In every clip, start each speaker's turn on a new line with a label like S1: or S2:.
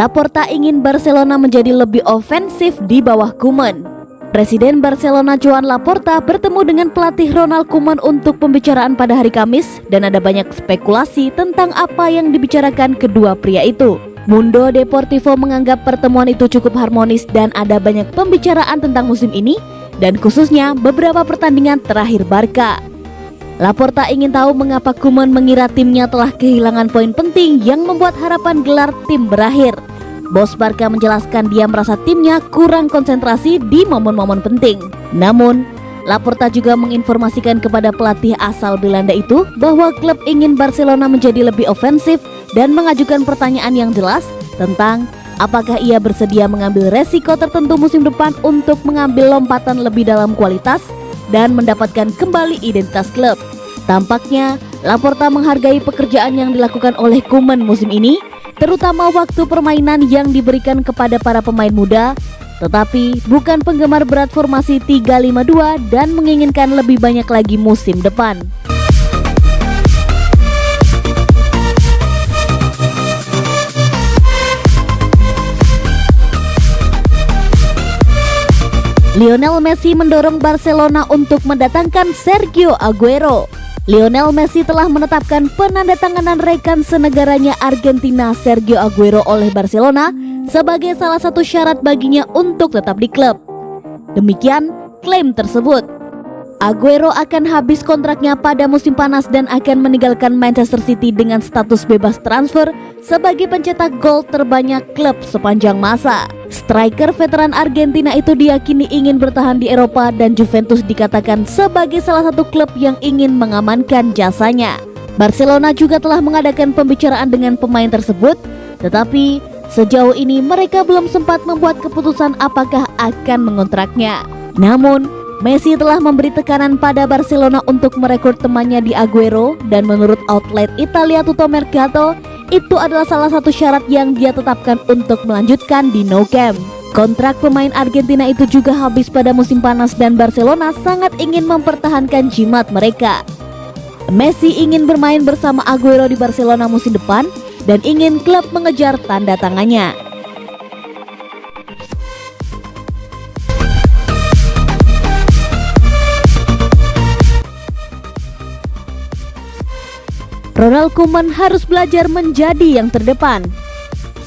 S1: Laporta ingin Barcelona menjadi lebih ofensif di bawah Koeman. Presiden Barcelona Joan Laporta bertemu dengan pelatih Ronald Koeman untuk pembicaraan pada hari Kamis dan ada banyak spekulasi tentang apa yang dibicarakan kedua pria itu. Mundo Deportivo menganggap pertemuan itu cukup harmonis dan ada banyak pembicaraan tentang musim ini dan khususnya beberapa pertandingan terakhir Barca. Laporta ingin tahu mengapa Koeman mengira timnya telah kehilangan poin penting yang membuat harapan gelar tim berakhir. Bos Barca menjelaskan dia merasa timnya kurang konsentrasi di momen-momen penting. Namun, Laporta juga menginformasikan kepada pelatih asal Belanda itu bahwa klub ingin Barcelona menjadi lebih ofensif dan mengajukan pertanyaan yang jelas tentang apakah ia bersedia mengambil resiko tertentu musim depan untuk mengambil lompatan lebih dalam kualitas dan mendapatkan kembali identitas klub. Tampaknya, Laporta menghargai pekerjaan yang dilakukan oleh Koeman musim ini, terutama waktu permainan yang diberikan kepada para pemain muda, tetapi bukan penggemar berat formasi 3-5-2 dan menginginkan lebih banyak lagi musim depan. Lionel Messi mendorong Barcelona untuk mendatangkan Sergio Aguero. Lionel Messi telah menetapkan penandatanganan rekan senegaranya Argentina Sergio Aguero oleh Barcelona sebagai salah satu syarat baginya untuk tetap di klub. Demikian klaim tersebut. Aguero akan habis kontraknya pada musim panas dan akan meninggalkan Manchester City dengan status bebas transfer sebagai pencetak gol terbanyak klub sepanjang masa. Striker veteran Argentina itu diyakini ingin bertahan di Eropa dan Juventus dikatakan sebagai salah satu klub yang ingin mengamankan jasanya. Barcelona juga telah mengadakan pembicaraan dengan pemain tersebut, tetapi sejauh ini mereka belum sempat membuat keputusan apakah akan mengontraknya. Namun, Messi telah memberi tekanan pada Barcelona untuk merekrut temannya di Aguero dan menurut outlet Italia Tutto Mercato, itu adalah salah satu syarat yang dia tetapkan untuk melanjutkan di Nou Camp. Kontrak pemain Argentina itu juga habis pada musim panas dan Barcelona sangat ingin mempertahankan jimat mereka. Messi ingin bermain bersama Aguero di Barcelona musim depan dan ingin klub mengejar tanda tangannya. Ronald Koeman harus belajar menjadi yang terdepan.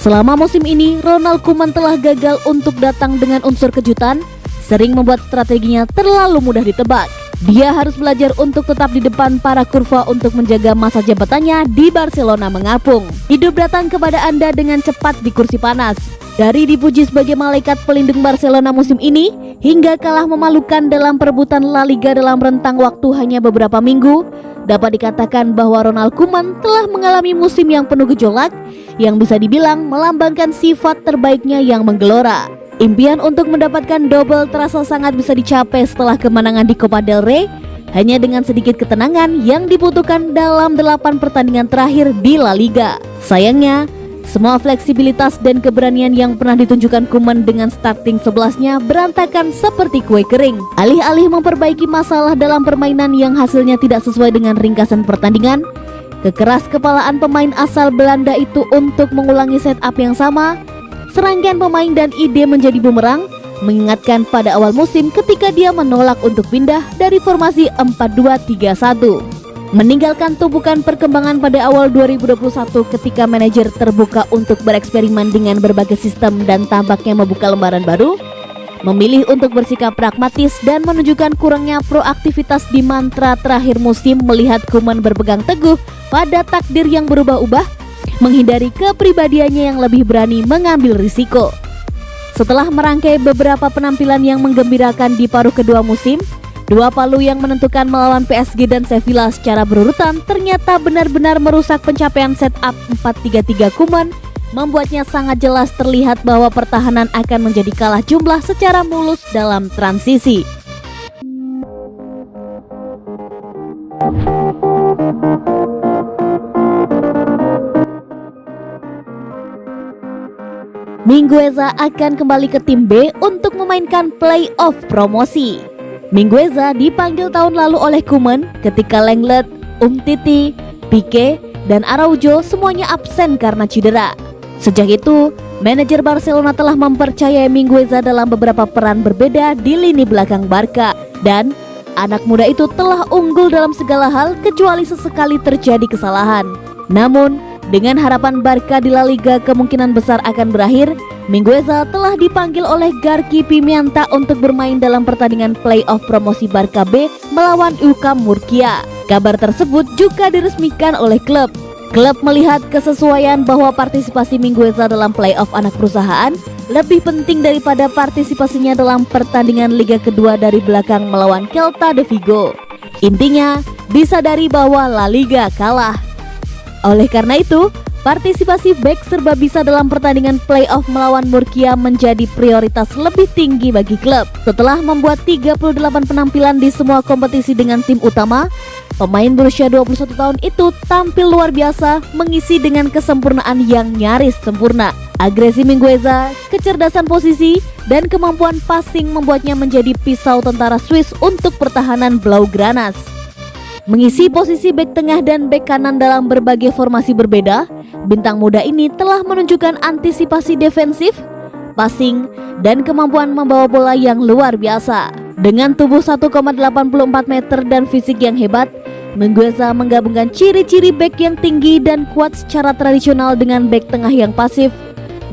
S1: Selama musim ini, Ronald Koeman telah gagal untuk datang dengan unsur kejutan, sering membuat strateginya terlalu mudah ditebak. Dia harus belajar untuk tetap di depan para kurva untuk menjaga masa jabatannya di Barcelona mengapung. Hidup datang kepada Anda dengan cepat di kursi panas. Dari dipuji sebagai malaikat pelindung Barcelona musim ini, hingga kalah memalukan dalam perebutan La Liga dalam rentang waktu hanya beberapa minggu, dapat dikatakan bahwa Ronald Koeman telah mengalami musim yang penuh gejolak yang bisa dibilang melambangkan sifat terbaiknya yang menggelora. Impian untuk mendapatkan double terasa sangat bisa dicapai setelah kemenangan di Copa del Rey hanya dengan sedikit ketenangan yang dibutuhkan dalam 8 pertandingan terakhir di La Liga. Sayangnya, semua fleksibilitas dan keberanian yang pernah ditunjukkan Koeman dengan starting 11-nya berantakan seperti kue kering. Alih-alih memperbaiki masalah dalam permainan yang hasilnya tidak sesuai dengan ringkasan pertandingan, kekeras kepalaan pemain asal Belanda itu untuk mengulangi setup yang sama, serangkaian pemain dan ide menjadi bumerang, mengingatkan pada awal musim ketika dia menolak untuk pindah dari formasi 4-2-3-1. Meninggalkan tumpukan perkembangan pada awal 2021 ketika manajer terbuka untuk bereksperimen dengan berbagai sistem dan tampaknya membuka lembaran baru, memilih untuk bersikap pragmatis dan menunjukkan kurangnya proaktivitas di mantra terakhir musim melihat Koeman berpegang teguh pada takdir yang berubah-ubah, menghindari kepribadiannya yang lebih berani mengambil risiko. Setelah merangkai beberapa penampilan yang menggembirakan di paruh kedua musim, dua palu yang menentukan melawan PSG dan Sevilla secara berurutan ternyata benar-benar merusak pencapaian setup 4-3-3 Koeman, membuatnya sangat jelas terlihat bahwa pertahanan akan menjadi kalah jumlah secara mulus dalam transisi. Mingueza akan kembali ke tim B untuk memainkan playoff promosi. Mingueza dipanggil tahun lalu oleh Koeman ketika Lenglet, Umtiti, Pique, dan Araujo semuanya absen karena cedera. Sejak itu, Manajer Barcelona telah mempercayai Mingueza dalam beberapa peran berbeda di lini belakang Barca, dan anak muda itu telah unggul dalam segala hal kecuali sesekali terjadi kesalahan. Namun, dengan harapan Barca di La Liga kemungkinan besar akan berakhir, Mingueza telah dipanggil oleh Garci Pimienta untuk bermain dalam pertandingan playoff promosi Barca B melawan UCAM Murcia. Kabar tersebut juga diresmikan oleh klub. Klub melihat kesesuaian bahwa partisipasi Mingueza dalam playoff anak perusahaan lebih penting daripada partisipasinya dalam pertandingan Liga kedua dari belakang melawan Celta de Vigo. Intinya, disadari bahwa La Liga kalah. Oleh karena itu, partisipasi bek serba bisa dalam pertandingan playoff melawan Murcia menjadi prioritas lebih tinggi bagi klub. Setelah membuat 38 penampilan di semua kompetisi dengan tim utama, pemain berusia 21 tahun itu tampil luar biasa, mengisi dengan kesempurnaan yang nyaris sempurna. Agresi Mingueza, kecerdasan posisi, dan kemampuan passing membuatnya menjadi pisau tentara Swiss untuk pertahanan Blaugranas. Mengisi posisi bek tengah dan bek kanan dalam berbagai formasi berbeda, bintang muda ini telah menunjukkan antisipasi defensif, passing, dan kemampuan membawa bola yang luar biasa. Dengan tubuh 1,84 meter dan fisik yang hebat, Mingueza menggabungkan ciri-ciri bek yang tinggi dan kuat secara tradisional dengan bek tengah yang pasif,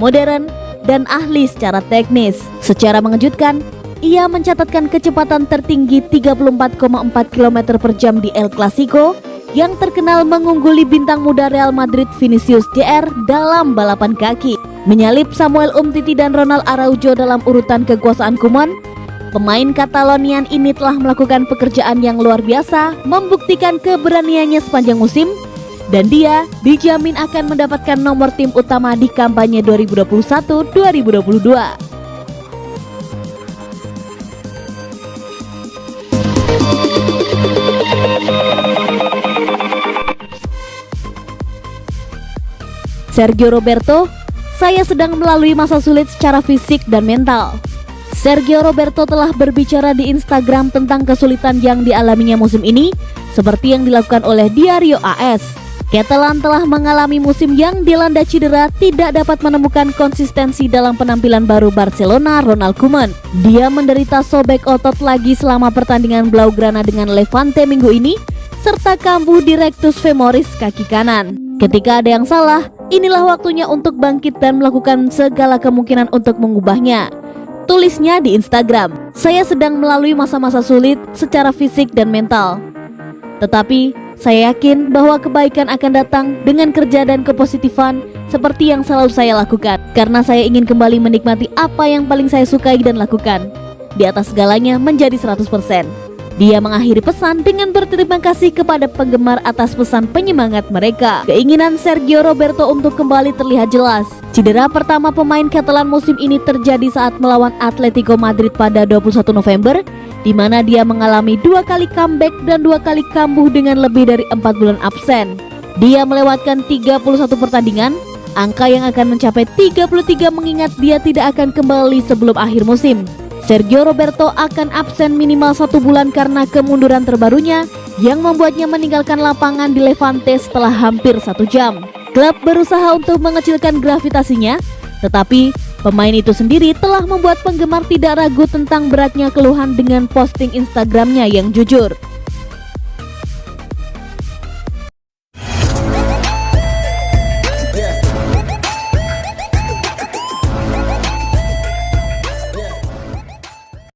S1: modern, dan ahli secara teknis. Secara mengejutkan, ia mencatatkan kecepatan tertinggi 34,4 km per jam di El Clasico yang terkenal mengungguli bintang muda Real Madrid Vinicius Jr. dalam balapan kaki. Menyalip Samuel Umtiti dan Ronald Araujo dalam urutan kekuasaan Koeman, pemain Katalonian ini telah melakukan pekerjaan yang luar biasa, membuktikan keberaniannya sepanjang musim, dan dia dijamin akan mendapatkan nomor tim utama di kampanye 2021-2022. Sergio Roberto, saya sedang melalui masa sulit secara fisik dan mental. Sergio Roberto telah berbicara di Instagram tentang kesulitan yang dialaminya musim ini, seperti yang dilakukan oleh Diario AS. Catalan telah mengalami musim yang dilanda cedera, tidak dapat menemukan konsistensi dalam penampilan baru Barcelona Ronald Koeman. Dia menderita sobek otot lagi selama pertandingan Blaugrana dengan Levante minggu ini, serta kambuh di rectus femoris kaki kanan. Ketika ada yang salah, inilah waktunya untuk bangkit dan melakukan segala kemungkinan untuk mengubahnya. Tulisnya di Instagram, saya sedang melalui masa-masa sulit secara fisik dan mental. Tetapi, saya yakin bahwa kebaikan akan datang dengan kerja dan kepositifan seperti yang selalu saya lakukan. Karena saya ingin kembali menikmati apa yang paling saya sukai dan lakukan. Di atas segalanya menjadi 100%. Dia mengakhiri pesan dengan berterima kasih kepada penggemar atas pesan penyemangat mereka. Keinginan Sergio Roberto untuk kembali terlihat jelas. Cedera pertama pemain Catalan musim ini terjadi saat melawan Atletico Madrid pada 21 November, di mana dia mengalami 2 kali comeback dan 2 kali kambuh dengan lebih dari 4 bulan absen. Dia melewatkan 31 pertandingan, angka yang akan mencapai 33 mengingat dia tidak akan kembali sebelum akhir musim. Sergio Roberto akan absen minimal 1 bulan karena kemunduran terbarunya yang membuatnya meninggalkan lapangan di Levante setelah hampir 1 jam. Klub berusaha untuk mengecilkan gravitasinya, tetapi pemain itu sendiri telah membuat penggemar tidak ragu tentang beratnya keluhan dengan posting Instagramnya yang jujur.